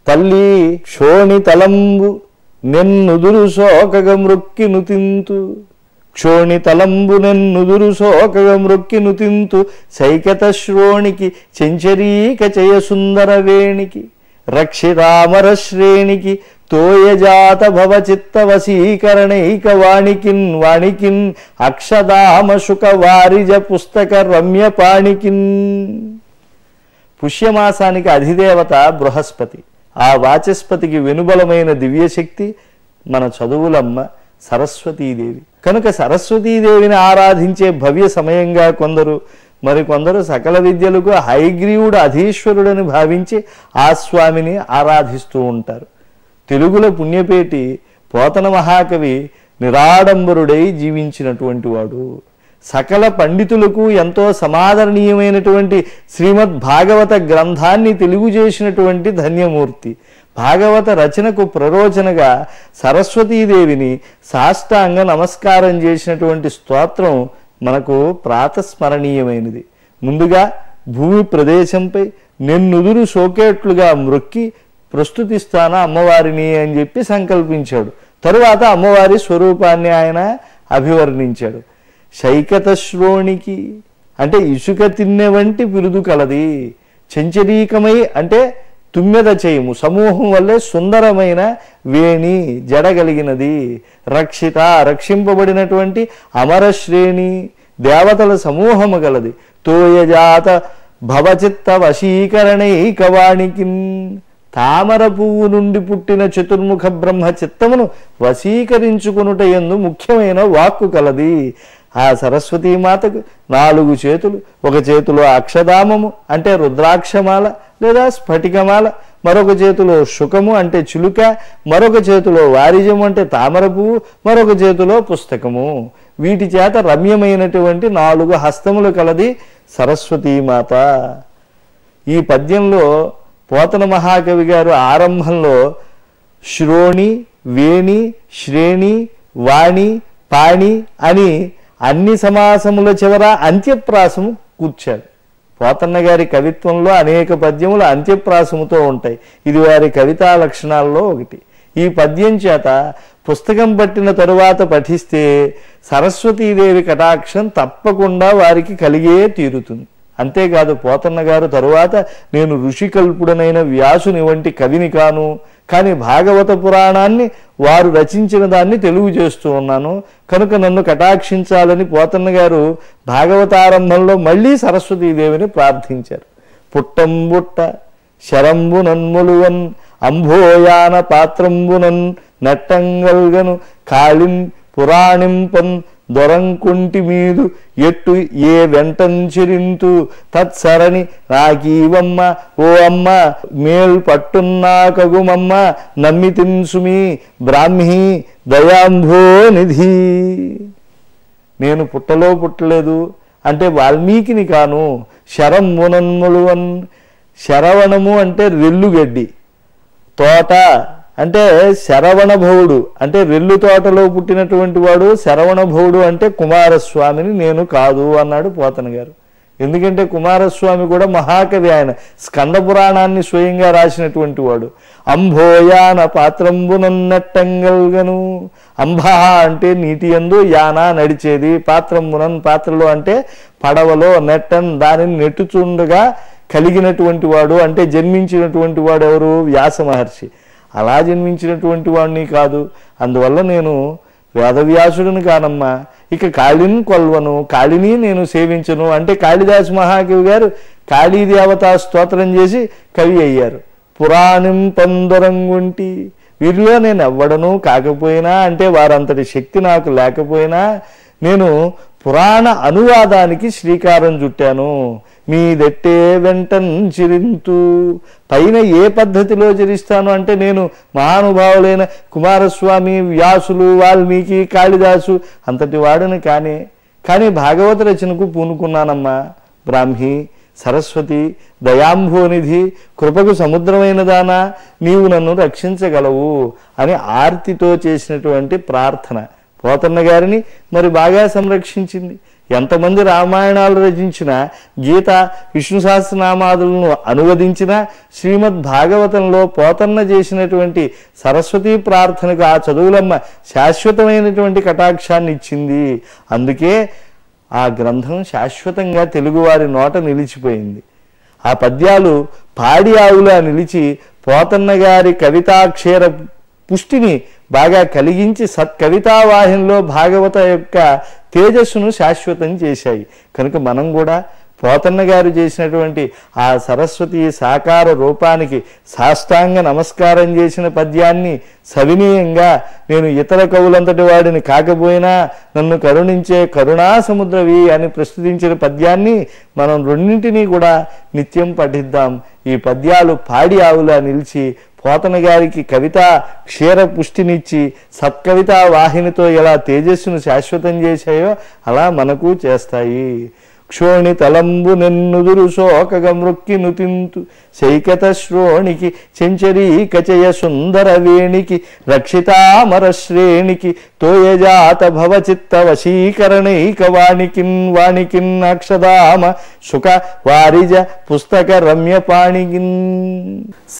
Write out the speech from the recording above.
తల్లి క్షోణి తలంబు నెన్నుదురు శోకగ మృక్కి నుతింతు క్షోణి తలంబు నెన్నుదురు శోకగ మృక్కి నుతింతు సైకత శ్రోణికి చెంచరీక చయ సుందర వేణికి రక్షితామర శ్రేణికి తోయజాత భవచిత్త వశీకరణైక వాణికిన్ అక్షదామశుక వారిజ పుస్తక రమ్య పాణికిన్. పుష్యమాసానికి అధిదేవత బృహస్పతి. ఆ వాచస్పతికి వెనుబలమైన దివ్యశక్తి మన చదువులమ్మ సరస్వతీదేవి. కనుక సరస్వతీదేవిని ఆరాధించే భవ్య సమయంగా కొందరు, మరికొందరు సకల విద్యలకు హైగ్రీవుడు అధీశ్వరుడని భావించి ఆ స్వామిని ఆరాధిస్తూ ఉంటారు. తెలుగుల పుణ్యపేటి పోతన మహాకవి నిరాడంబరుడై జీవించినటువంటి వాడు. సకల పండితులకు ఎంతో సమాదరణీయమైనటువంటి శ్రీమద్ భాగవత గ్రంథాన్ని తెలుగు చేసినటువంటి ధన్యమూర్తి. భాగవత రచనకు ప్రరోచనగా సరస్వతీదేవిని సాష్టాంగ నమస్కారం చేసినటువంటి స్తోత్రం మనకు ప్రాతస్మరణీయమైనది. ముందుగా భూమి ప్రదేశంపై నెన్నుదురు సోకేట్లుగా మ్రొక్కి ప్రస్తుతిస్తానా అమ్మవారిని అని చెప్పి సంకల్పించాడు. తరువాత అమ్మవారి స్వరూపాన్ని ఆయన అభివర్ణించాడు. శైకత శ్రోణికి అంటే ఇసుక తిన్నె వంటి పిరుదు కలది. చెంచరీకమై అంటే తుమ్మెద చేయము సమూహం వల్లే సుందరమైన వేణి జడగలిగినది. రక్షిత రక్షింపబడినటువంటి అమరశ్రేణి దేవతల సమూహము గలది. తోయజాత భవచిత్త వశీకరణైకవాణికి తామర పువ్వు నుండి పుట్టిన చతుర్ముఖ బ్రహ్మ చిత్తమును వశీకరించుకొనుట యందు ముఖ్యమైన వాక్కు కలది. ఆ సరస్వతీమాతకు 4 చేతులు. ఒక చేతిలో అక్షదామము అంటే రుద్రాక్షమాల లేదా స్ఫటికమాల, మరొక చేతిలో శుకము అంటే చిలుక, మరొక చేతిలో వారిజము అంటే తామర పువ్వు, మరొక చేతిలో పుస్తకము. వీటి చేత రమ్యమైనటువంటి 4 హస్తములు కలది సరస్వతీమాత. ఈ పద్యంలో పోతన మహాకవి గారు ఆరంభంలో శ్రోణి, వేణి, శ్రేణి, వాణి, పాణి అని అన్ని సమాసముల చివర అంత్యప్రాసము కూర్చాడు. పోతన్న గారి కవిత్వంలో అనేక పద్యములు అంత్యప్రాసముతో ఉంటాయి. ఇది వారి కవితా లక్షణాల్లో ఒకటి. ఈ పద్యం చేత పుస్తకం పట్టిన తరువాత పఠిస్తే సరస్వతీదేవి కటాక్షం తప్పకుండా వారికి కలిగే తీరుతుంది. అంతేకాదు పోతన్న గారు తరువాత నేను ఋషికల్పుడనైన వ్యాసుని వంటి కవిని కాను, కానీ భాగవత పురాణాన్ని వారు రచించిన దాన్ని తెలుగు చేస్తూ ఉన్నాను, కనుక నన్ను కటాక్షించాలని పోతన్న గారు భాగవతారంభంలో మళ్ళీ సరస్వతీదేవిని ప్రార్థించారు. పుట్టంబుట్ట శరంబునన్ములువన్ అంభోయాన పాత్రంబునన్ నట్టంగల్గను కాళిం పురాణింపన్ దొరంకుంటి మీదు ఎట్టు ఏ వెంటంచిరింతు తత్సరణి నాకీవమ్మ ఓ అమ్మ మేల్ పట్టున్నాకగుమమ్మ నమ్మితిన్సుమి బ్రాహ్మీ దయాంభో నిధి. నేను పుట్టలో పుట్టలేదు అంటే వాల్మీకిని కాను. శరంబునన్ములువన్ శరవణము అంటే రెల్లుగడ్డి, తోట అంటే శరవణభవుడు అంటే రెల్లు తోటలో పుట్టినటువంటి వాడు. శరవణభవుడు అంటే కుమారస్వామిని నేను కాదు అన్నాడు పోతన గారు. ఎందుకంటే కుమారస్వామి కూడా మహాకవి, ఆయన స్కంద పురాణాన్ని స్వయంగా రాసినటువంటి వాడు. అంభోయాన పాత్రంబునన్నట్టంగల్గను. అంబ అంటే నీటి యందు, యాన నడిచేది, పాత్రంబునన్ పాత్రలో అంటే పడవలో, నెట్టన్ దానిని నెట్టుచుండగా కలిగినటువంటి వాడు అంటే జన్మించినటువంటి వాడు ఎవరు? వ్యాస మహర్షి. అలా జన్మించినటువంటి వాడిని కాదు, అందువల్ల నేను వేదవ్యాసుడిని కానమ్మా. ఇక కాళిని కొల్వను, కాళిని నేను సేవించను అంటే కాళిదాసు మహాకవి గారు కాళీదేవతా స్తోత్రం చేసి కవి అయ్యారు. పురాణం పందొరంగుంటి వీరిలో నేను ఎవ్వడను కాకపోయినా అంటే వారంతటి శక్తి నాకు లేకపోయినా నేను పురాణ అనువాదానికి శ్రీకారం చుట్టాను. మీదెట్టే వెంటన్ చిరింతు పైన ఏ పద్ధతిలో చరిస్తాను అంటే నేను మహానుభావులైన కుమారస్వామి, వ్యాసులు, వాల్మీకి, కాళిదాసు అంతటి వాడిని కానీ భాగవత రచనకు పూనుకున్నానమ్మా. బ్రాహ్మీ సరస్వతి దయాంభోనిధి కృపకు సముద్రమైన దానా నీవు నన్ను రక్షించగలవు అని ఆర్తితో చేసినటువంటి ప్రార్థన పోతన్న గారిని మరి బాగా సంరక్షించింది. ఎంతమంది రామాయణాలు రచించిన, గీత విష్ణు సహస్రనామాదులను అనువదించిన, శ్రీమద్ భాగవతంలో పోతన్న చేసినటువంటి సరస్వతీ ప్రార్థనకు ఆ చదువులమ్మ శాశ్వతమైనటువంటి కటాక్షాన్ని ఇచ్చింది. అందుకే ఆ గ్రంథం శాశ్వతంగా తెలుగువారి నోట నిలిచిపోయింది. ఆ పద్యాలు పాడి ఆవులా నిలిచి పోతన్న గారి కవితాక్షర పుష్టిని బాగా కలిగించి సత్కవితావాహినిలో భాగవత యొక్క తేజస్సును శాశ్వతం చేశాయి. కనుక మనం కూడా పోతన్న గారు చేసినటువంటి ఆ సరస్వతి సాకార రూపానికి సాష్టాంగ నమస్కారం చేసిన పద్యాన్ని సవినీయంగా, నేను ఇతర కవులంతటి వాడిని కాకపోయినా నన్ను కరుణించే కరుణా సముద్రవి అని ప్రస్తుతించిన పద్యాన్ని మనం రెండింటినీ కూడా నిత్యం పఠిద్దాం. ఈ పద్యాలు పాడి ఆవులా నిలిచి పోతన గారికి కవితా క్షీర పుష్టినిచ్చి సత్కవితా వాహినితో ఎలా తేజస్సును శాశ్వతం చేశాయో అలా మనకు చేస్తాయి. క్షోణి తలంబు నెన్నుదురు శోకగ మృక్కి నుతింతు శైకత శ్రోణికి చెంచరీకచయ సుందర వేణికి రక్షితామర శ్రేణికి తోయజాత భవచిత్త వశీకరణైక వాణికిన్ అక్షదామ సుఖ వారిజ పుస్తక రమ్య పాణికిన్.